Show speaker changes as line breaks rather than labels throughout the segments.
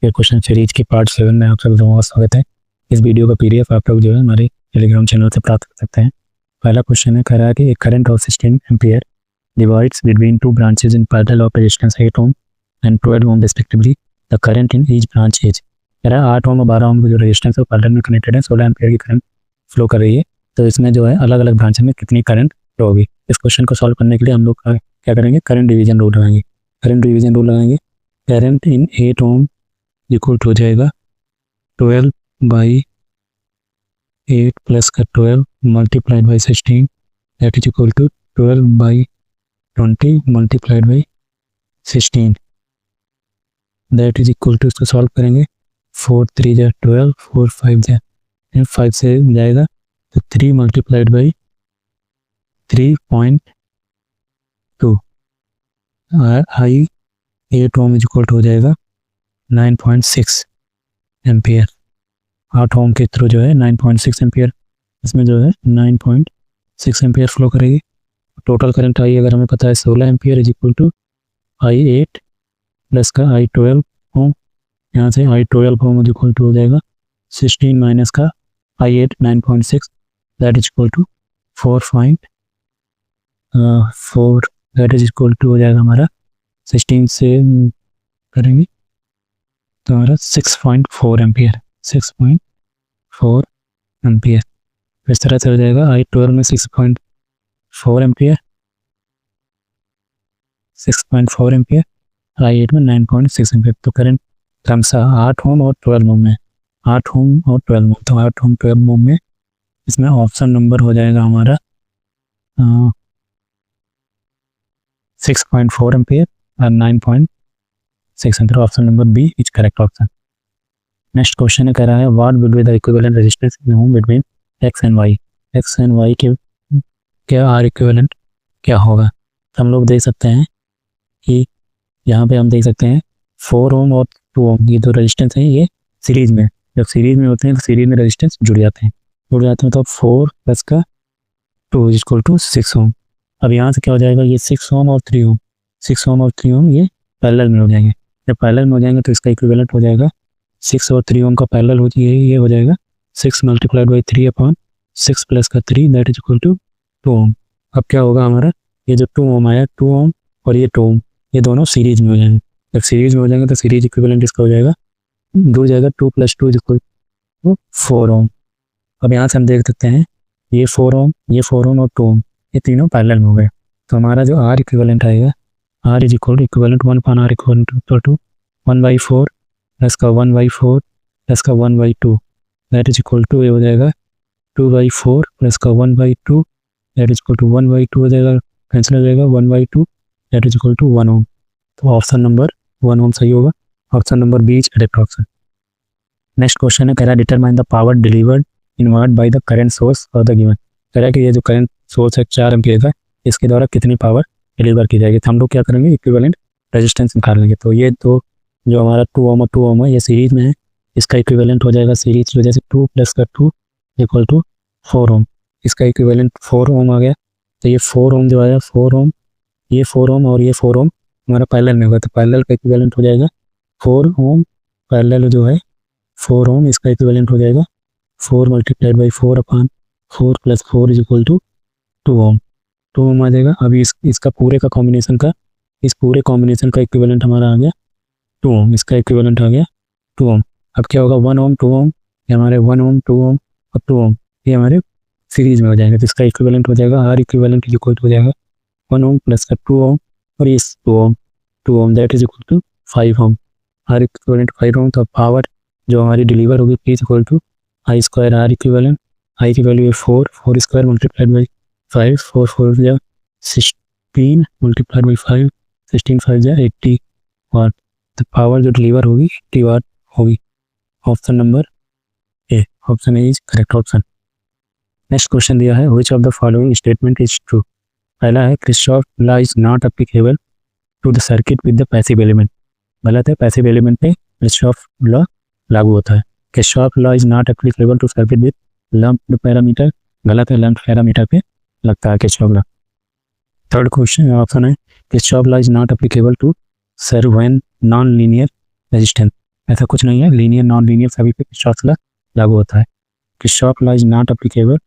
ये question series के part 7 में आप सभी लोगों का स्वागत है। इस वीडियो का पीडीएफ आप लोग जो है हमारे टेलीग्राम चैनल से प्राप्त कर सकते हैं। पहला क्वेश्चन है, कह रहा है कि एक current of 16 ampere divides between two branches in parallel of resistance 8 ohm and 12 ohm respectively. The current in each branch is. कह रहा है 8 ओम और 12 ओम की जो रेजिस्टेंस है पैरेलल में कनेक्टेड है, 16 एम्पियर की करंट फ्लो कर रही है। तो इसमें जो है अलग अलग ब्रांच में कितनी करंट फ्लो होगी। इस क्वेश्चन को सॉल्व करने के लिए हम लोग क्या करेंगे, करंट डिवीजन रूल लगाएंगे। करंट इन 8 ओम इक्वल हो जाएगा 12/8 प्लस का 12 multiplied by 16 that is equal to 12/20 multiplied by 16 that is equal to, इसको सॉल्व करेंगे 4 3 जा 12 4 5 जा 5 से जाएगा तो 3 multiplied by 3.2 I 8 ohm is equal हो जाएगा 9.6 एम्पियर। 8 ओम के थ्रू जो है 9.6 एम्पियर, इसमें जो है 9.6 एम्पियर फ्लो करेगी। टोटल करंट आई अगर हमें पता है 16 ampere is equal to I 8 plus का आई 12 ओम। यहाँ से I 12 ohm is equal to हो जाएगा 16 माइनस का I 8 9.6 that is equal to 4 that is equal to हो जाएगा हमारा 16 से करेंगे तो हमारा 6.4 एम्पियर 6.4 एम्पियर। इस तरह से हो जाएगा आई 12 में 6.4 एम्पियर 6.4 एम्पियर, आई 8 में 9.6 एम्पियर। तो करंट क्रमशः 8 ओम और 12 ओम में 8 ओम और 12 ओम, तो 8 ओम 12 ओम में इसमें ऑप्शन नंबर हो जाएगा हमारा 6.4 एम्पियर और 9.6 ampere. Option number B is correct option. Next question कह रहा है what will be the equivalent resistance in ohm between X and Y. X and Y के क्या आर इक्विवेलेंट क्या होगा। तो हम लोग देख सकते हैं कि यहाँ पे हम देख सकते हैं 4 ओम और 2 ओम ये दो रेजिस्टेंस हैं, ये सीरीज में, जब सीरीज में होते हैं तो सीरीज में रेजिस्टेंस जुड़ जाते हैं तो 4 प्लस का 2 इज इक्वल टू 6 ओम। अब यहाँ से क्या हो जाएगा, ये 6 ओम और 3 ओम, 6 ओम और 3 ओम ये पैरेलल में हो जाएंगे। जब पैरेलल में हो जाएंगे तो इसका इक्विवेलेंट हो जाएगा 6 और 3 ओम का पैरेलल हो जाएगा, ये हो जाएगा 6 मल्टीप्लाइड बाई 3/6 प्लस का 3 दैट इज इक्वल टू 2 ओम। अब क्या होगा हमारा, ये जो 2 ओम आया 2 ओम और ये 2 ओम ये दोनों सीरीज में हो जाएंगे। जब सीरीज में हो जाएंगे तो सीरीज इक्विवेलेंट इसका हो जाएगा जुड़ जाएगा 2 + 2 इज इक्वल टू 4 ओम। अब यहाँ से हम देख सकते हैं ये 4 ओम और 2 ओम ये तीनों पैरेलल में हो गए। तो हमारा जो आर इक्विवेलेंट आएगा, R is equivalent 1/r equal to 1/4 plus का 1/4 प्लस का 1/2 दैट इज इक्वल टू ये हो जाएगा 2/4 प्लस का 1/2 दैट इज इक्वल टू 1/2 हो जाएगा, कैंसिल हो जाएगा 1/2 that is equal to 1 ohm. तो ऑप्शन नंबर 1 ओम सही होगा। Option number B is correct option. Next question है, कह रहा है determine the power delivered in watt by the current source और द गिवन। कह रहा है कि ये जो करंट सोर्स है 4 एम्पियर का, इसके द्वारा कितनी पावर डिलीवर की जाएगी। तो हम लोग क्या करेंगे, इक्विवेलेंट रेजिस्टेंस निकाल लेंगे। तो ये तो जो हमारा 2 ओम और 2 ओम है ये सीरीज में है, इसका इक्विवेलेंट हो जाएगा सीरीज की वजह से 2 प्लस का 2 इक्वल टू 4 ओम। इसका इक्विवेलेंट 4 ओम आ गया। तो ये 4 ओम जो आया 4 ओम, ये 4 ओम और ये 4 ओम हमारा पैरेलल में होगा। तो पैरेलल का इक्विवेलेंट हो जाएगा 4 ओम पैरेलल जो है 4 ओम, इसका इक्विवेलेंट हो जाएगा 4 multiplied by 4/4 plus 4 is equal to 2 ohm. 2 ohm आ जाएगा। अभी इसका पूरे का कॉम्बिनेशन का, इस पूरे कॉम्बिनेशन का इक्विवेलेंट हमारा आ गया 2 ओम, इसका इक्विवेलेंट आ गया 2 ओम। अब क्या होगा 1 ओम 2 ओम, ये हमारे 1 ओम 2 ओम और 2 ओम ये हमारे सीरीज में हो जाएंगे। तो इसका इक्विवेलेंट हो जाएगा आर इक्विवेलेंट इक्वल हो जाएगा 1 ओम प्लस का 2 ओम और ये 2 ohm that is equal to 5 ohm. R equivalent 5 ohm. तो पावर जो हमारी डिलीवर होगी P is equal to I square R equivalent. I की वैल्यू है 4 स्क्वायर मल्टीप्लाइड बाई 5 4 जा 16 मल्टीप्लाइड बाई 5 16 5 जा 80 वाट। तो पावर जो डिलीवर होगी 80 वाट होगी। Option number A, option A is correct option. Next question दिया है which of the following statement is true. पहला है Kirchhoff law is not applicable to the circuit with the passive element. गलत है, passive element पे Kirchhoff law लागू होता है। Kirchhoff law is not applicable to circuit with lumped parameter. गलत है, लम्प्ड पैरामीटर पे लगता है Kirchhoff law. Third question option है Kirchhoff law is not applicable to serve when non linear resistance. ऐसा कुछ नहीं है, लीनियर नॉन लीनियर सभी पे किरचॉफ लॉ लागू होता है। Kirchhoff law is not applicable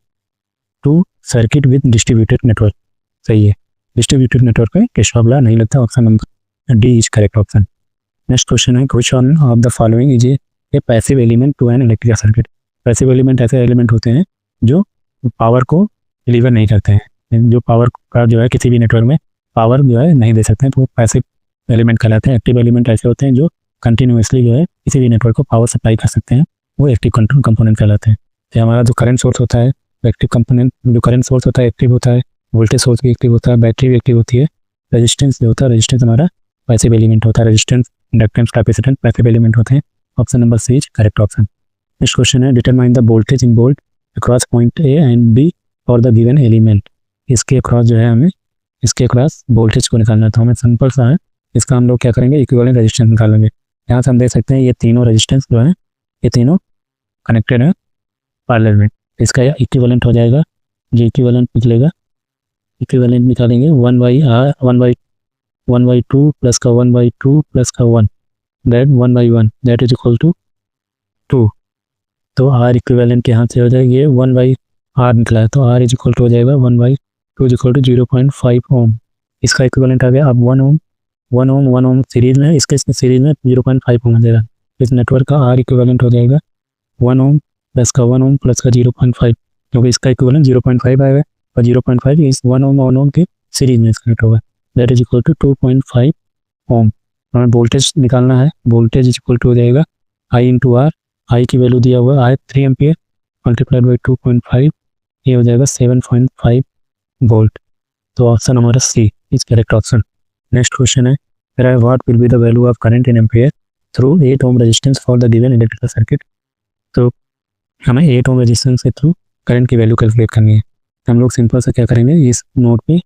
to circuit with distributed network. सही है, डिस्ट्रीब्यूटेड नेटवर्क में किरचॉफ लॉ नहीं लगता। Option number D is correct option. Next question है, which one of the following is a passive element to an electrical circuit. Passive element ऐसे element होते हैं जो पावर को डिलीवर नहीं करते हैं, जो पावर का जो है किसी भी नेटवर्क में पावर जो है नहीं दे सकते हैं, तो वो पैसिव एलिमेंट कहलाते हैं। एक्टिव एलिमेंट ऐसे होते हैं जो कंटिन्यूसली जो है किसी भी नेटवर्क को पावर सप्लाई कर सकते हैं, वो एक्टिव कंट्रोल कंपोनेंट कहलाते हैं। तो हमारा जो करंट सोर्स होता है एक्टिव कंपोनेंट, जो करंट सोर्स होता है एक्टिव होता है, वोल्टेज सोर्स भी एक्टिव होता है, बैटरी भी एक्टिव होती है। रेजिस्टेंस जो होता है, रेजिस्टेंस हमारा पैसिव एलिमेंट होता है। Resistance, inductance, capacitance passive element होते हैं। Option number C is correct option. Next question है, determine the voltage in volt across point A and B for the given element. इसके अक्रॉस जो है हमें इसके अक्रॉस वोल्टेज को निकालना था। हमें सिंपल सा है, इसका हम लोग क्या करेंगे, इक्विवेलेंट रेजिस्टेंस निकालेंगे। यहाँ से हम देख सकते हैं ये तीनों रेजिस्टेंस जो है ये तीनों कनेक्टेड है पैरेलल में। इसका इक्विवेलेंट हो जाएगा, जो इक्विवेलेंट निकलेगा, इक्विवेलेंट निकालेंगे 1/2 प्लस का 1/2 प्लस का 1 that 1/1 that is equal to 2। तो आर इक्विवेलेंट यहाँ से हो जाएगा, ये 1/r निकला है, तो आर इज इक्वल टू हो जाएगा 1/2 इज इक्वल टू 0.5 ओम। इसका इक्विवेलेंट आ गया। अब 1 ओम सीरीज में है, इसके सीरीज में 0.5 ओम आ जाएगा। इस नेटवर्क का आर इक्विवेलेंट हो जाएगा 1 ओम प्लस का 1 ओम प्लस का 0.5, क्योंकि इसका इक्विवेलेंट 0.5 आएगा और 0.5 इस 1 ओम के सीरीज में कनेक्ट होगा, दैट इज इक्वल टू 2.5 ओम। हमें वोल्टेज निकालना है, वोल्टेज इज इक्वल टू हो जाएगा आई इंटू आर। आई की वैल्यू दिया हुआ है 3 एम्पियर मल्टीप्लाइड बाई 2.5, ये हो जाएगा 7.5 वोल्ट। तो ऑप्शन हमारा C is correct option. Next question है, what will be the value of current in ampere through 8 ohm resistance for the given electrical circuit. तो हमें 8 ओम रेजिस्टेंस के थ्रू करंट की वैल्यू कैलकुलेट करनी है। हम लोग सिंपल से क्या करेंगे, इस नोड पे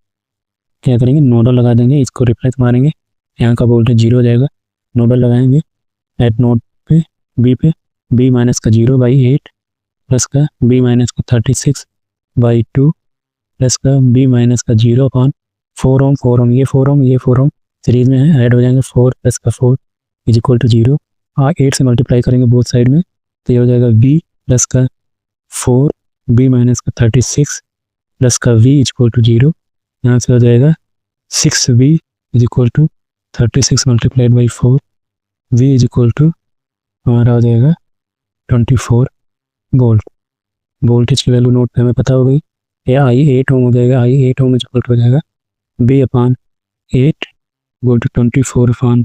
क्या करेंगे, नोडल लगा देंगे, इसको रिप्लेस मारेंगे, यहाँ का वोल्टेज 0 हो जाएगा। नोडल लगाएंगे एट नोड पे बी माइनस का 0/8 प्लस का बी माइनस का 36/2 प्लस का बी माइनस का 0/4 ओम। 4 ओम, ये 4 ओम सीरीज में है, ऐड हो जाएंगे 4 प्लस का 4 इज इक्वल टू 0। 8 से मल्टीप्लाई करेंगे बोथ साइड में, तो ये हो जाएगा बी प्लस का 4 बी माइनस का 36 प्लस का v इज इक्वल टू 0। यहाँ से हो जाएगा 6v is equal to 36 multiplied by 4, v is equal to हमारा हो जाएगा 24 वोल्ट। वोल्टेज की वैल्यू नोट पे हमें पता हो गई। ये आई 8 ओम हो जाएगा, I 8 ohm is equal to हो जाएगा b/8 equal to 24/8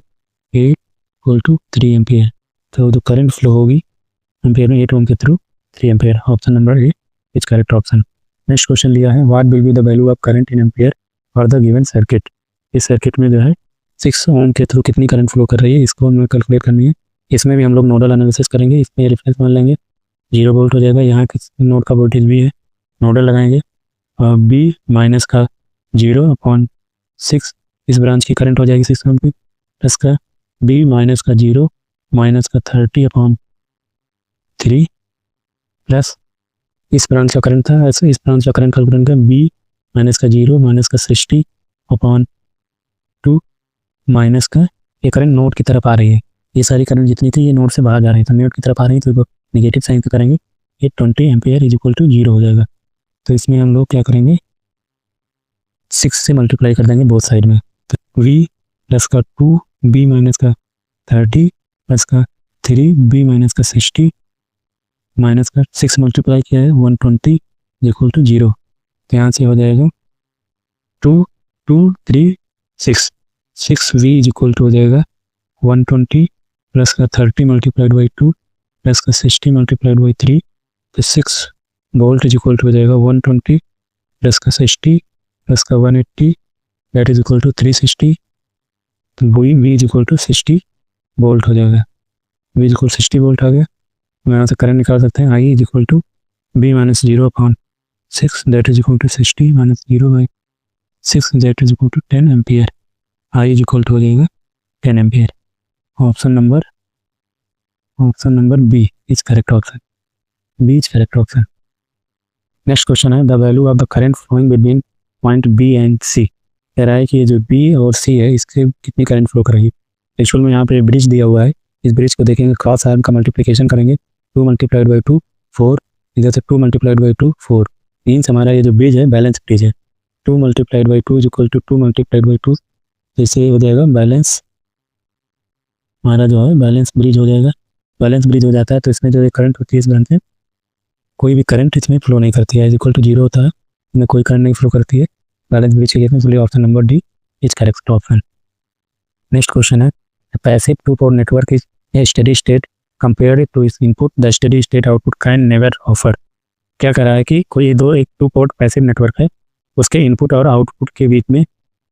equal to 3 ampere. तो जो करंट फ्लो होगी एम्पियर में 8 ओम के through 3 ampere. Option number A is correct option. Next question लिया है, what will be the value of current in ampere for the given circuit. इस circuit में जो है 6 ओम के थ्रू कितनी करंट फ्लो कर रही है, इसको हमें कैलकुलेट करनी है। इसमें भी हम लोग नोडल एनालिसिस करेंगे, इसमें रेफरेंस मान लेंगे 0 वोल्ट हो जाएगा। यहाँ के नोड का वोल्टेज भी है, नोडल लगाएंगे और बी माइनस का 0/6 इस ब्रांच की करंट हो जाएगी 6 ओम की, प्लस का बी माइनस का 0 माइनस का 30/3 प्लस इस ब्रांच का करंट था, ऐसे इस ब्रांच का करंट कैलकुलेट करें बी माइनस का 0 माइनस का 60/2 माइनस का ये करंट नोड की तरफ आ रही है। ये सारी करंट जितनी थी ये नोड से बाहर जा रही है, तो नोड की तरफ आ रही है, तो नेगेटिव साइन से करेंगे, ये 20 एम्पियर इज इक्वल टू 0 हो जाएगा। तो इसमें हम लोग क्या करेंगे, 6 से मल्टीप्लाई कर देंगे बोथ साइड में, तो v प्लस का 2 b माइनस का 30 प्लस का 3 b माइनस का 60 माइनस का 6 मल्टीप्लाई किया है 120 इक्वल टू 0। तो यहाँ से हो जाएगा 2 2 3 6 6v इज इक्वल टू हो जाएगा 120 प्लस का 30 मल्टीप्लाइड बाई 2 प्लस का 60 मल्टीप्लाइड बाई 3, तो 6 वोल्ट इज इक्वल टू हो जाएगा 120 प्लस का 60 प्लस का 180 दैट इज इक्वल टू 360। तो v is equal to 60 volt हो जाएगा। v इज इक्वल 60 वोल्ट आ गया। यहाँ से करंट निकाल सकते हैं, I is equal to b minus 0/6 that is equal to 60 minus 0/6 that is equal to 10 ampere. I is equal to हो जाएगा 10 ampere. Option number B is correct option. B is correct option. Next question है, the value of the current flowing between point B and C. कह रहा है कि जो B और सी है इससे कितनी करंट फ्लो कर रही है। एक्चुअल में यहाँ पे ब्रिज दिया हुआ है, इस ब्रिज को देखेंगे, क्रॉस आर्म का मल्टीप्लिकेशन करेंगे, 2 मल्टीप्लाइड बाई 2 4, इधर से 2 मल्टीप्लाइड बाई 2 4, मीन्स हमारा ये जो ब्रिज है बैलेंस ब्रिज है। 2 multiplied by 2 is equal to 2 multiplied by 2, इससे हो जाएगा बैलेंस, हमारा जो है बैलेंस ब्रिज हो जाएगा। बैलेंस ब्रिज हो जाता है तो इसमें जो करंट होती है इस ब्रांच में, कोई भी करंट इसमें फ्लो नहीं करती है, इज इक्वल टू 0 होता है, इसमें कोई करंट नहीं फ्लो करती है। बैलेंस ब्रिज के केस में इसलिए option number D is correct option. Next question है, passive two port network is a steady state compared to is input, the steady state output can never offer. क्या कर रहा है कि कोई दो एक टू पोर्ट पैसिव नेटवर्क है, उसके इनपुट और आउटपुट के बीच में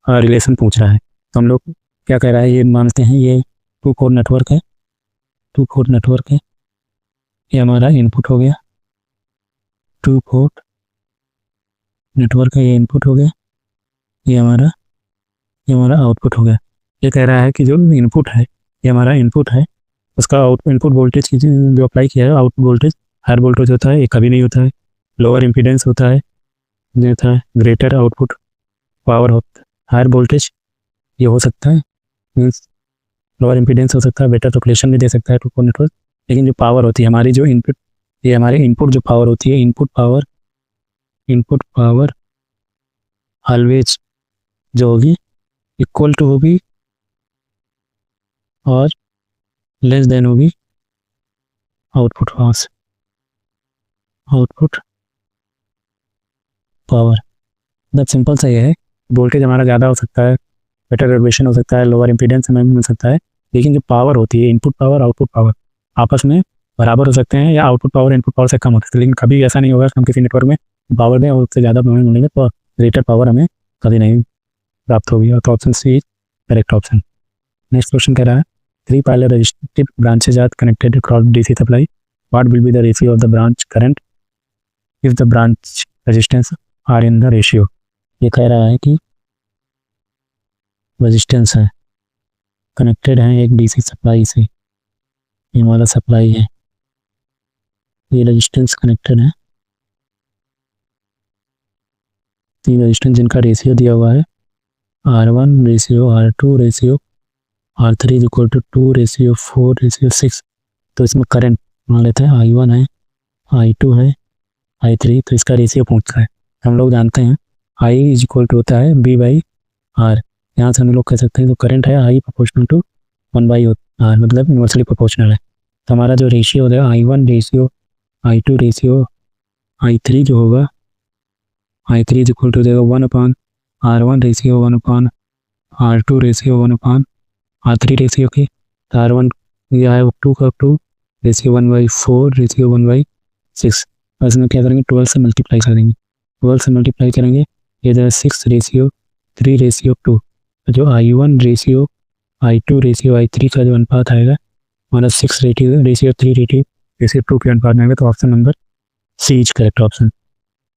रिलेशन पूछ रहा है। तो हम लोग क्या कह रहा है, ये मानते हैं ये टू पोर्ट नेटवर्क है, टू पोर्ट नेटवर्क है, ये हमारा इनपुट हो गया, टू पोर्ट नेटवर्क है, ये इनपुट हो गया, ये हमारा आउटपुट हो गया। ये कह रहा है कि जो इनपुट है ये हमारा इनपुट है, उसका इनपुट वोल्टेज की जो अप्लाई किया है, आउटपुट वोल्टेज हायर वोल्टेज होता है, ये कभी नहीं होता है, लोअर इम्पीडेंस होता है, ये होता है ग्रेटर आउटपुट पावर होता है, हायर वोल्टेज ये हो सकता है, मीन्स लोअर इम्पीडेंस हो सकता है, बेटर रेगुलेशन भी दे सकता है टू पोर्ट नेटवर्क। लेकिन जो पावर होती है हमारी जो इनपुट, ये हमारे इनपुट जो पावर होती है, इनपुट पावर ऑलवेज जो होगी इक्वल टू होगी और लेस देन होगी आउटपुट पावर। मतलब सिंपल सा ये है, वोल्टेज हमारा ज़्यादा हो सकता है, बेटर रेगुलेशन हो सकता है, लोअर इम्पीडेंस हमें मिल सकता है, लेकिन जो पावर होती है इनपुट पावर आउटपुट पावर आपस में बराबर हो सकते हैं, या आउटपुट पावर इनपुट पावर से कम हो सकते हैं, लेकिन कभी ऐसा नहीं होगा कि हम किसी नेटवर्क में पावर दें और उससे ज़्यादा हमें मिलेंगे तो ग्रेटर पावर हमें कभी नहीं प्राप्त होगी। और तो option C is correct option. Next question कह रहा है, 3 parallel resistive branches are connected across DC supply. What will be the ratio of the branch current if the branch resistance are in the ratio? ये कह रहा है कि resistance है, connected है एक डीसी सप्लाई से, ये वाला सप्लाई है, ये रेजिस्टेंस कनेक्टेड है, 3 रेजिस्टेंस जिनका रेशियो दिया हुआ है R1 ratio R2 ratio R3 is equal to 2 ratio 4 ratio 6। तो इसमें करंट मान लेते हैं I1 है, I2 है, I3, तो इसका रेशियो पूछता है। हम लोग जानते हैं I इज इक्वल टू होता है B बाई R, यहाँ से हम लोग कह सकते हैं तो करंट है I proportional to 1 by R, मतलब इन्वर्सली प्रोपोर्शनल है। तो हमारा जो रेशियो हो जाएगा I1 ratio I2 ratio I3 जो होगा, I3 इज इक्वल टू देगा 1/R1 ratio 1/R2 ratio 1/R3 ratio की, तो R1 यह है 2 का 2 रेशियो 1/4 रेशियो 1/6, और इसमें क्या करेंगे 12 से मल्टीप्लाई कर देंगे, 12 से मल्टीप्लाई करेंगे ये जो 6 रेशियो 3 रेशियो 2, तो जो I1 ratio I2 ratio I3 का जो अनुपात आएगा हमारा 6 रेशियो 3 रेशियो 2 के अनुपात में आएगा। तो option number C is correct option.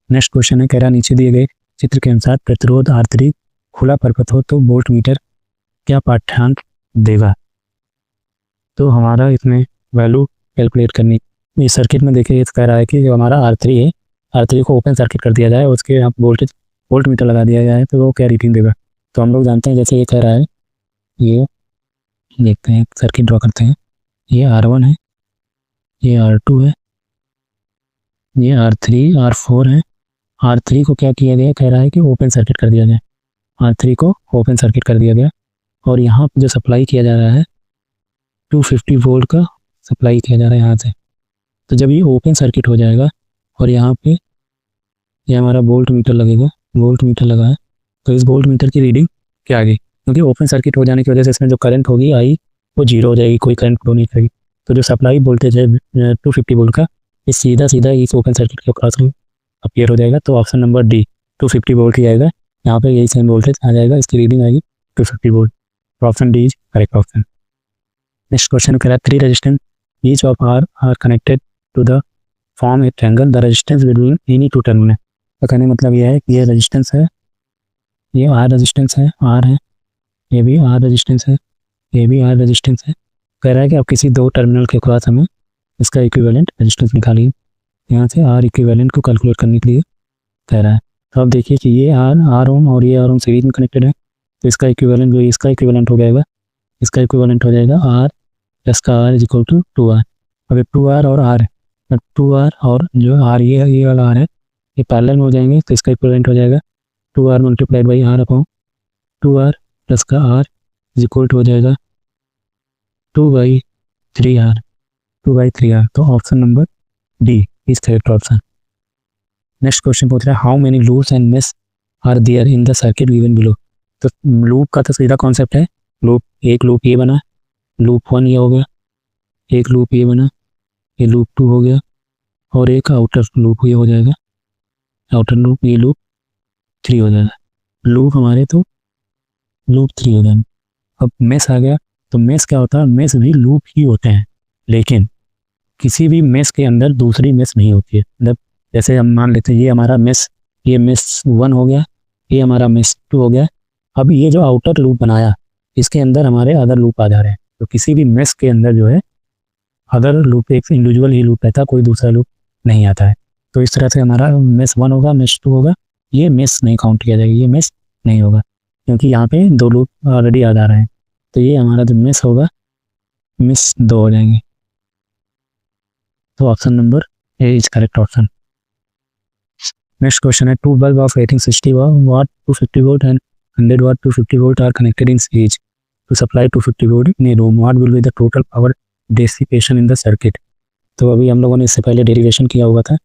Next question है, कह रहा नीचे दिए गए चित्र के अनुसार प्रतिरोध R3 खुला परिपथ हो तो वोल्ट मीटर क्या पाठ्यांक देगा। तो हमारा इसमें वैल्यू कैलकुलेट करनी, इस सर्किट में देखिए कह रहा है कि जो हमारा R3 है, R3 को ओपन सर्किट कर दिया जाए, उसके यहाँ वोल्ट मीटर लगा दिया जाए तो वो क्या रीडिंग देगा। तो हम लोग जानते हैं, जैसे ये कह रहा है, ये देखते हैं सर्किट ड्रॉ करते हैं, ये R1 है, ये R2 है, ये R3 R4 है। R3 को क्या किया गया, कह रहा है कि ओपन सर्किट कर दिया जाए, R3 को ओपन सर्किट कर दिया गया, और यहाँ जो सप्लाई किया जा रहा है 250 वोल्ट का सप्लाई किया जा रहा है यहाँ से। तो जब ये ओपन सर्किट हो जाएगा और यहाँ पे ये हमारा वोल्ट मीटर लगेगा, वोल्ट मीटर लगा है, तो इस वोल्ट मीटर की रीडिंग क्या आ गई, क्योंकि ओपन सर्किट हो जाने की वजह से इसमें जो करंट होगी आई वो 0 हो जाएगी, कोई करंट फ्लो नहीं करेगी। तो जो सप्लाई वोल्टेज है 250 वोल्ट का, ये सीधा इस ओपन सर्किट के क्रॉस में अपीयर हो जाएगा। तो ऑप्शन नंबर डी 250 वोल्ट ही आएगा, यहाँ पे यही सेम वोल्टेज आ जाएगा, इसकी रीडिंग आएगी 250 volt. Option D is correct option. Next question कह रहा है, 3 resistance each of R connected to the form a triangle, the resistance between any two terminal. तो कहने मतलब यह है कि ये रेजिस्टेंस है, ये आर रेजिस्टेंस है, आर है, ये भी आर रेजिस्टेंस है, ये भी आर रेजिस्टेंस है। कह रहा है कि अब किसी 2 टर्मिनल के क्रॉस हमें इसका इक्विवेलेंट रेजिस्टेंस निकालिए, यहाँ से आर इक्विवेलेंट को कैलकुलेट करने के लिए कह रहा है। तो अब देखिए कि ये आर ओम और ये आर ओम सीरीज में कनेक्टेड है, तो इसका इक्विवेलेंट जो इसका इक्विवेलेंट हो जाएगा, इसका इक्विवेलेंट हो जाएगा आर प्लस का R is equal to 2r। अब 2r और r है, 2r और जो r ये वाला r है ये पैरेलल में हो जाएंगे, तो इसका इक्विवेलेंट हो जाएगा 2r multiplied by r upon 2r plus का r इज इक्वल टू हो जाएगा 2/3r। तो option number D is correct option. Next question पूछ रहा है how many loops and mesh are there in the circuit given below. तो loop का तो सीधा कॉन्सेप्ट है, एक लूप ये बना, लूप 1 ये हो गया, एक लूप ये बना, ये लूप 2 हो गया, और एक आउटर लूप ये हो जाएगा, आउटर लूप ये लूप 3 हो जाएगा। लूप हमारे तो लूप 3 हो जाएगा। अब मेश आ गया, तो मेश क्या होता है, मेश भी लूप ही होते हैं, लेकिन किसी भी मेश के अंदर दूसरी मेश नहीं होती है। मतलब जैसे हम मान लेते हैं ये हमारा मेश, ये मेश 1 हो गया, ये हमारा मेश 2 हो गया। अब ये जो आउटर लूप बनाया इसके अंदर हमारे अदर लूप आ जा रहे हैं, तो किसी भी मेश के अंदर जो है अदर लूप एक इंडिविजुअल ही लूप रहता है, कोई दूसरा लूप नहीं आता है। तो इस तरह से हमारा मेश 1 होगा, मेश 2 होगा, ये मेश नहीं काउंट किया जाएगा, ये मेश नहीं होगा क्योंकि यहाँ पे 2 लूप ऑलरेडी आ जा रहे हैं। तो ये हमारा जो मेश होगा मेश 2 हो जाएंगे। तो option number A is correct option. Next question है 2 bulb of rating 60 watt 250 volt and 100 watt 250 volt are connected in series to supply 250 volt in a room. What will be the total power dissipation in the circuit? तो अभी हम लोगों ने इससे पहले derivation किया हुआ था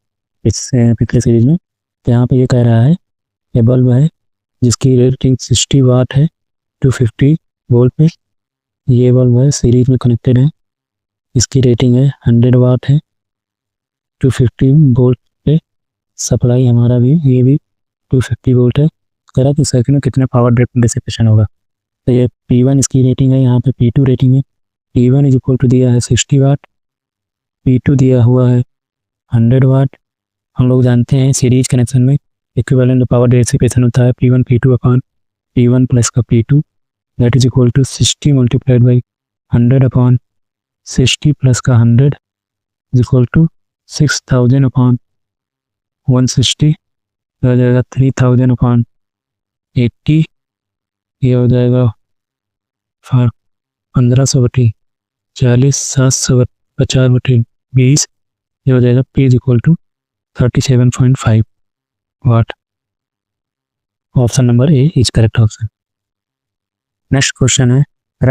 इस पिछले सीरीज में। तो यहाँ पे ये कह रहा है ये बल्ब है जिसकी रेटिंग 60 वाट है 250 वोल्ट पे, ये बल्ब है सीरीज में कनेक्टेड है, इसकी रेटिंग है 100 वाट है 250 वोल्ट पे, सप्लाई हमारा भी ये भी 250 वोल्ट है। कह रहा है कि सर्किट में कितना पावर डिसिपेशन होगा। तो ये P1 इसकी रेटिंग है, यहाँ पे P2 रेटिंग है। P1 इज इक्वल टू दिया है 60 वाट, P2 दिया हुआ है 100 वाट। हम लोग जानते हैं सीरीज कनेक्शन में इक्विवेलेंट पावर डिसिपेशन होता है P1 P2 upon P1 plus का P2 that is equal to 60 multiplied by 100 upon 60 plus का 100 इज इक्वल टू 6000 अपॉन 160 हो जाएगा 3000 अपॉन 80, ये हो जाएगा 1500/40 750/20, ये हो जाएगा P is equal to 37.5 watt. Option number A is correct option. Next question है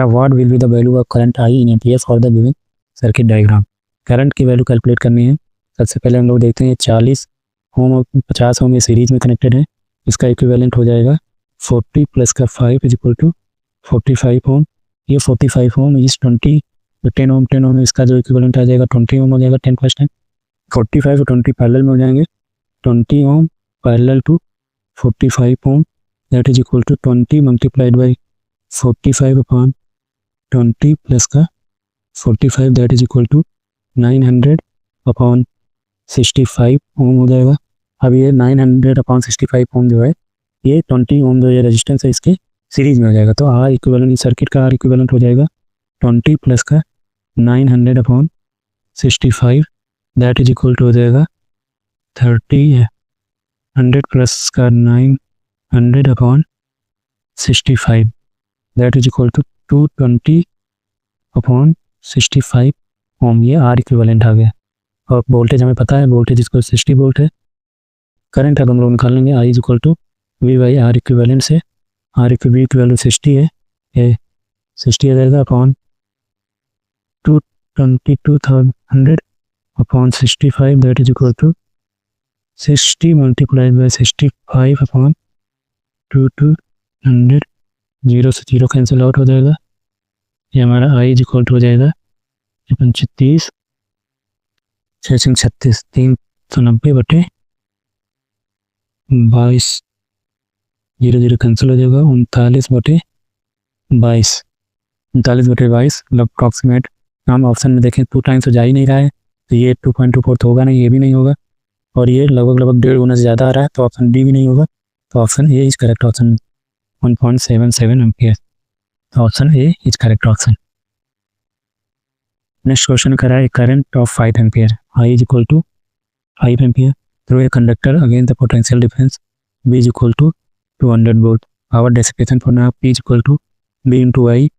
what will be the value of current I in amperes for the given circuit diagram. Current की वैल्यू कैलकुलेट करनी है। सबसे पहले हम लोग देखते हैं 40 ओम और 50 ओम ये सीरीज में कनेक्टेड है, इसका इक्विवेलेंट हो जाएगा 40 प्लस का 5 इज इक्वल टू 45 ओम। ये 45 ओम इज 20 10 ओम इसका जो इक्विवेलेंट आ जाएगा 20 ओम हो जाएगा 10%। 45 और 20 पैरेलल में हो जाएंगे, 20 ohm parallel to 45 ohm that is equal to 20 multiplied by 45 upon 20 plus का 45 that is equal to 900 upon 65 ohm हो जाएगा। अब ये 900 अपॉन 65 ओम जो है ये 20 ओम जो ये रेजिस्टेंस है इसके सीरीज में हो जाएगा। तो आर इक्विवेलेंट सर्किट का आर इक्विवेलेंट हो जाएगा 20 प्लस का 900 upon 65 that is equal to हो जाएगा 30 100 प्लस का 900 upon 65 that is equal to 220 upon 65 ohm. ये आर इक्विवेलेंट आ गया। और वोल्टेज हमें पता है, वोल्टेज इसको 60 वोल्ट है। करंट अब हम लोग निकाल लेंगे I is equal to v by R equivalent से, आर इक्विवेलेंट की वैल्यू 60 है, ये 60 आ जाएगा upon 222,100 upon 65 that is equal to 60 multiplied by 65 upon 2200, 0 से 0 कैंसिल आउट हो जाएगा। ये हमारा आई इज इक्वल टू हो जाएगा 35 36 390/22, 0 0 कैंसिल हो जाएगा 39/22, 39/22 मतलब अप्रॉक्सीमेट। हम ऑप्शन में देखें 2 टाइम्स तो जा ही नहीं रहा है, तो ये 2.24 तो होगा नहीं, ये भी नहीं होगा, और ये लगभग 1.5 गुना से ज़्यादा आ रहा है, तो ऑप्शन डी भी नहीं होगा। तो option A is correct option 1.77 ampere. तो option A is correct option. Next question कर रहा है current of 5 ampere I is equal to 5 ampere through a conductor against the potential difference b is equal to 200 volt. Power dissipation for now P is equal to b into I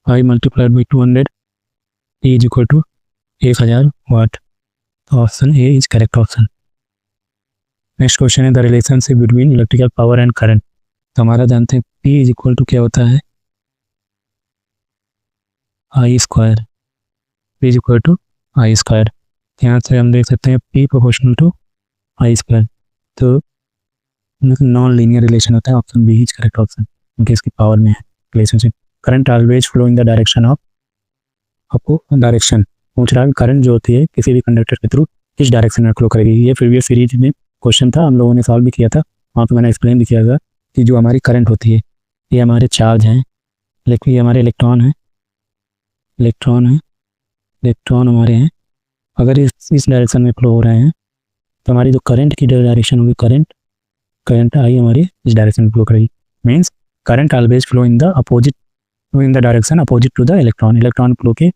multiplied by 200 E is equal to 1000 watt. Option A is correct option. Next question है the relationship between electrical power and current. तो हमारा जानते हैं P is equal to क्या होता है, I square. P is equal to I square. यहाँ से हम देख सकते हैं P proportional to I square. तो नॉन लीनियर रिलेशन होता है। Option B is correct option, क्योंकि इसकी पावर में है relationship. Current always flow in the direction of, आपको डायरेक्शन पूछ रहा है करंट जो होती है किसी भी कंडक्टर के थ्रू किस डायरेक्शन में फ्लो करेगी। ये प्रीवियस सीरीज में क्वेश्चन था, हम लोगों ने सॉल्व भी किया था, वहाँ पर मैंने एक्सप्लेन भी किया था कि जो हमारी करंट होती है ये हमारे चार्ज हैं, लेकिन ये हमारे इलेक्ट्रॉन है, इलेक्ट्रॉन हमारे हैं। अगर इस डायरेक्शन में फ्लो हो रहे हैं तो हमारी जो करंट की डायरेक्शन होगी, करंट आई हमारी इस डायरेक्शन में फ्लो करेगी। Means current always flow in the opposite, in the direction opposite to the electron flow के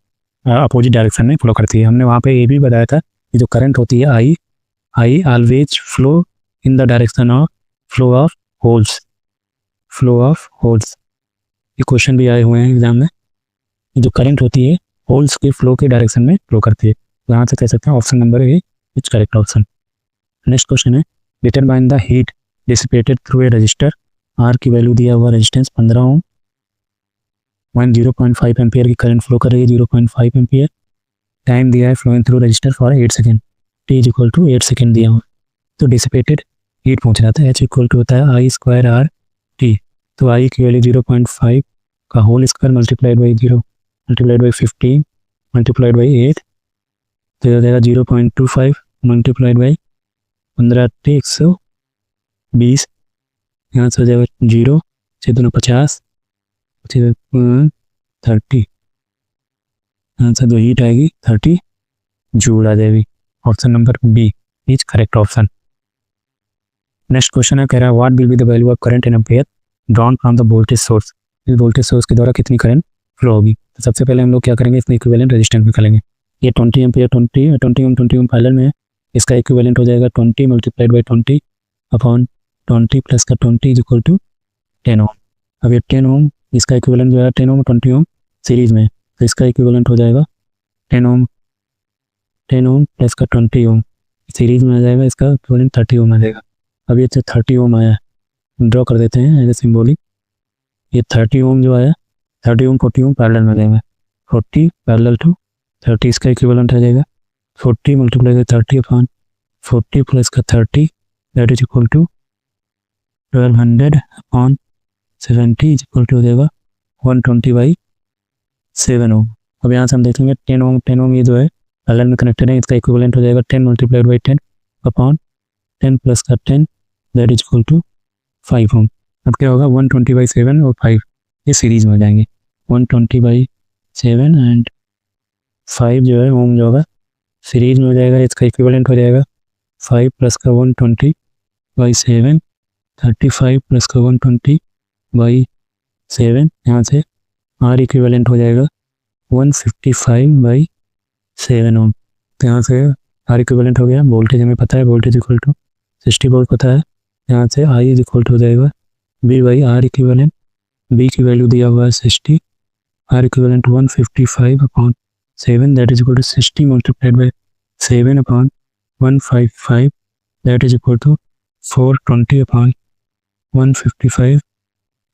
अपोजिट डायरेक्शन में फ्लो करती है। हमने वहाँ पे ये भी बताया था कि जो करंट होती है I always flow in the direction of flow of holes. ये क्वेश्चन भी आए हुए हैं एग्जाम में। जो करंट होती है होल्स के फ्लो के डायरेक्शन में फ्लो करती है। तो यहाँ से कह सकते हैं option number A is correct option. Next question है determine the heat dissipated through a resistor. R की वैल्यू दिया हुआ रेजिस्टेंस 15 ओम, 0.5 एम्पियर की करंट फ्लो कर रही है, 0.5 एम्पियर। टाइम दिया है flowing through resistor for 8 second, t is equal to 8 second दिया हुआ। तो डिसिपेटेड हीट पूछ रहा था, एच इक्वल टू होता है आई स्क्वायर आर टी। तो आई की वैल्यू 0.5 का whole square multiplied by 0 multiplied by 15 multiplied by 8, तो हो जाएगा 0.25 मल्टीप्लाइड बाई 15 120। यहाँ से हो जाएगा 0 6 50 30। यहाँ से जो हीट आएगी 30 जूल आ जाएगी। Option number B is correct option. Next question है कह रहा है what will be the value of current in ampere drawn from the voltage source. इस वोल्टेज सोर्स के द्वारा कितनी करंट फ्लो होगी। तो सबसे पहले हम लोग क्या करेंगे, इसमें इक्विवेलेंट रेजिस्टेंस निकालेंगे। ये 20 एम्पियर 20 ओम पैरेलल में है, इसका इक्विवेलेंट हो जाएगा 20 मल्टीप्लाइड बाई 20 अपॉन 20 प्लस का 20 इज इक्वल टू 10 ओम। अब ये 10 ओम इसका इक्विवेलेंट जो है 10 ओम 20 ओम सीरीज में, तो इसका इक्विवेलेंट हो जाएगा 10 ओम प्लस का 20 ओम सीरीज में आ जाएगा, इसका इक्विवेलेंट 30 ओम आ जाएगा। अब ये 30 ओम आया, ड्रॉ कर देते हैं एज ए सिम्बॉलिक। ये 30 ओम जो आया 30 ओम 40 ओम पैरेलल में जाएगा, 40 पैरेलल टू 30 इसका इक्विवेलेंट आ जाएगा 40 मल्टीप्लाई 30 अपॉन 40 प्लस का 30 that is equal to 1200 upon 70 is equal to हो जाएगा 120/7 ओम। अब यहाँ से हम देखेंगे 10 ओम ये जो है पैरेलल में कनेक्टेड है, इसका इक्विवेलेंट हो जाएगा 10 मल्टीप्लाइड बाई 10 अपॉन 10 प्लस का 10 दैट इज इक्वल टू 5 ओम। अब क्या होगा 120/7 और 5 ये सीरीज में हो जाएंगे, 120/7 एंड 5 जो है ओम जो होगा सीरीज में हो जाएगा, इसका इक्विवेलेंट हो जाएगा 5 प्लस का 120/7 35 प्लस का 120/7। यहाँ से आर इक्विवेलेंट हो जाएगा 155/7 ओम। तो यहाँ से आर इक्विवेलेंट हो गया, वोल्टेज हमें पता है, वोल्टेज इक्वल टू 60 वोल्ट पता है। यहाँ से आई इज इक्वल टू हो जाएगा B by R equivalent, B की वैल्यू दिया हुआ है 60, R equivalent 155/7 that is equal to 60 multiplied by 7 upon 155 that is equal to 420/155।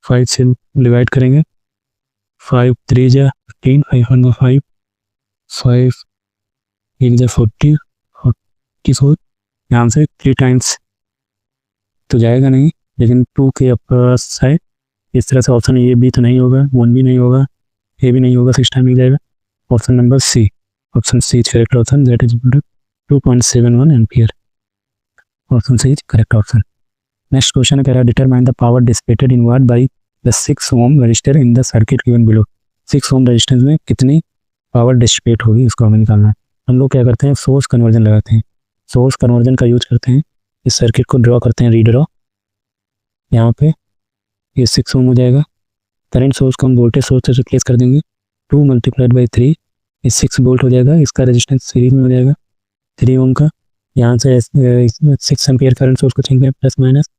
5 से डिवाइड करेंगे, 5 3 जा 15, 5 1 5, 5 1 जा 40, 44। यहाँ से 3 टाइम्स तो जाएगा नहीं, लेकिन 2 के अप्रोच है। इस तरह से ऑप्शन ए भी तो नहीं होगा, 1 भी नहीं होगा, ए भी नहीं होगा, 6 टाइम मिल जाएगा। Option number C, option C is correct option that is 2.71 ampere. Option C is correct option. Next question कह रहा है determine the power dissipated in watt by the 6 ohm resistor in the circuit given below. 6 ohm resistance में कितनी power dissipate होगी इसको हमें निकालना है। हम लोग क्या करते हैं, सोर्स कन्वर्जन लगाते हैं, सोर्स कन्वर्जन का यूज करते हैं। इस सर्किट को ड्रॉ करते हैं, रीड्रॉ। यहाँ पे ये 6 ओम हो जाएगा, करंट सोर्स को हम वोल्टेज सोर्स से रिप्लेस कर देंगे, 2 मल्टीप्लाइड बाई 3 ये 6 वोल्ट हो जाएगा, इसका रेजिस्टेंस सीरीज में हो जाएगा 3 ओम का। यहाँ से 6 एम्पियर करंट सोर्स को चेंज करें प्लस माइनस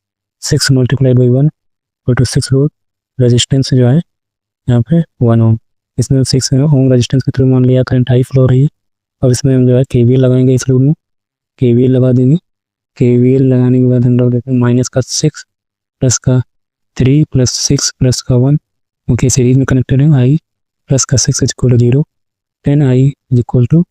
6 मल्टीप्लाइड बाई 1 और 6 वोल्ट, रेजिस्टेंस जो है यहाँ पे 1 ओम, इसमें 6 ओम रेजिस्टेंस के थ्रू मान लिया करंट आई फ्लो रही है। अब इसमें हम जो है KVL लगाएंगे, इस लूप में KVL लगा देंगे। KVL लगाने के बाद हम लोग देखते हैं माइनस का 6 प्लस का 3 प्लस 6 प्लस का 1 उनके सीरीज में कनेक्टेड है। आई प्लस का 6 is equal to 0, 10 I is equal to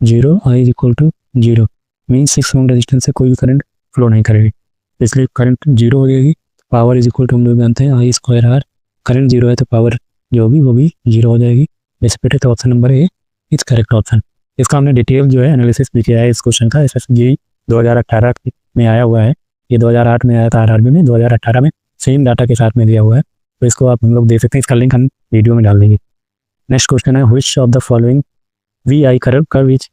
0, I is equal to 0 mean 6 ohm resistance से कोई भी करंट फ्लो नहीं करेगी, इसलिए करंट 0 हो जाएगी। पावर इज इक्वल टू हम लोग जानते हैं आई स्क्वायर आर, करंट 0 है तो पावर जो भी वो भी 0 हो जाएगी। डिसिपेटेड, तो option number A is correct option. इसका हमने डिटेल जो है एनालिसिस भी किया है इस क्वेश्चन का, SSG 2018 में आया हुआ है, ये 2008 में आया था RRB में, 2018 में सेम डाटा के साथ में दिया हुआ है, तो इसको आप हम लोग देख सकते हैं। इसका लिंक हम वीडियो में डाल देंगे। नेक्स्ट क्वेश्चन है which of the following VI curve is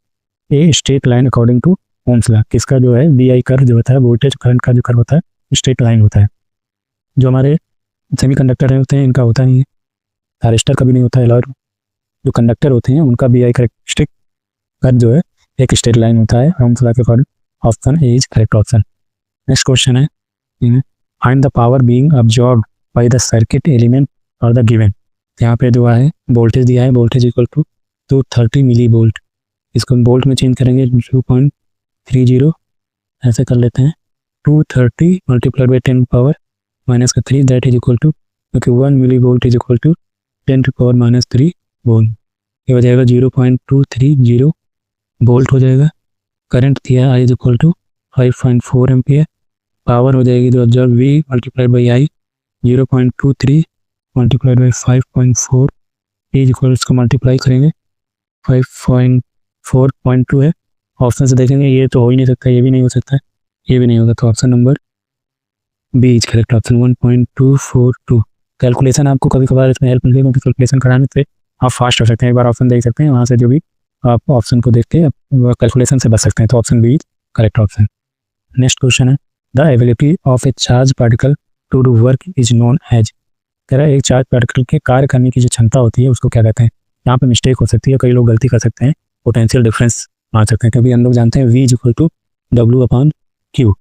a straight line according to Ohm's law. किसका जो है VI कर्व जो होता है, वोल्टेज करंट का जो कर्व होता है स्ट्रेट लाइन होता है। जो हमारे सेमीकंडक्टर होते हैं इनका होता नहीं है, थायरिस्टर का भी नहीं होता है, और जो कंडक्टर होते हैं उनका VI करेक्टरिस्टिक कर्व जो है एक स्ट्रेट लाइन होता है ओम्स लॉ के according. Option A is correct option. Next question है find the power being absorbed by the circuit element और द गिवन। यहाँ पे जो है वोल्टेज दिया है, voltage equal to 230 millivolt, इसको हम वोल्ट में चेंज करेंगे 2.30 ऐसे कर लेते हैं। 230 मल्टीप्लाइड बाई 10 पावर माइनस का 3 दैट इज इक्वल टू, क्योंकि 1 millivolt is equal to 10 to power minus 3 volt, ये हो जाएगा 0.230 वोल्ट हो जाएगा। करंट दिया I is equal to 5.4 ampere, power हो जाएगी जो observe V multiplied by I 0.23 multiplied by 5.4 is equal, इसको मल्टीप्लाई करेंगे 5.4.2 है। ऑप्शन से देखेंगे ये तो हो ही नहीं सकता, ये भी नहीं हो सकता, ये भी नहीं होगा, तो option number B is correct option 1.242। Calculation आपको कभी कभार इसमें हेल्प मिलेगी, क्योंकि कैलकुलेशन कराने से आप फास्ट हो सकते हैं। एक बार ऑप्शन देख सकते हैं, वहाँ से जो भी आप ऑप्शन को देख के कैलकुलेशन से बच सकते हैं, तो option B is correct option. Next question है the ability of a charge particle to do work is known as. कह रहा है एक चार्ज पार्टिकल के कार्य करने की जो क्षमता होती है उसको क्या कहते हैं। यहाँ पे मिस्टेक हो सकती है, कई लोग गलती कर सकते हैं, पोटेंशियल डिफरेंस मान सकते हैं, क्योंकि हम लोग जानते हैं V is equal to W/Q।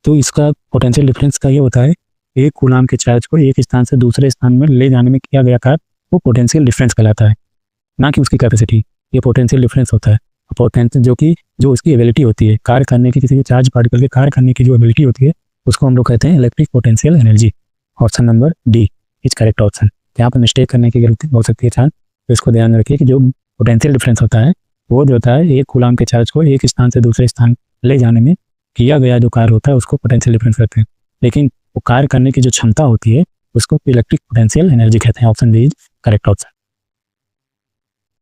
तो इसका पोटेंशियल डिफरेंस का ये होता है एक कूलाम के चार्ज को एक स्थान से दूसरे स्थान में ले जाने में किया गया कार्य वो पोटेंशियल डिफरेंस कहलाता है, ना कि उसकी कैपेसिटी। ये पोटेंशियल डिफरेंस होता है। पोटेंशियल जो उसकी एबिलिटी होती है कार्य करने की, किसी भी चार्ज पार्टिकल के कार्य करने की जो एबिलिटी होती है उसको हम लोग कहते हैं electric potential energy. Option number D is correct option. यहाँ पर मिस्टेक करने की गलती हो सकती है चांस, तो इसको ध्यान रखिए कि जो पोटेंशियल डिफरेंस होता है वो जो होता है एक कूलाम के चार्ज को एक स्थान से दूसरे स्थान ले जाने में किया गया जो कार्य होता है उसको पोटेंशियल डिफरेंस कहते हैं, लेकिन वो कार्य करने की जो क्षमता होती है उसको इलेक्ट्रिक पोटेंशियल एनर्जी कहते हैं। Option D is correct option.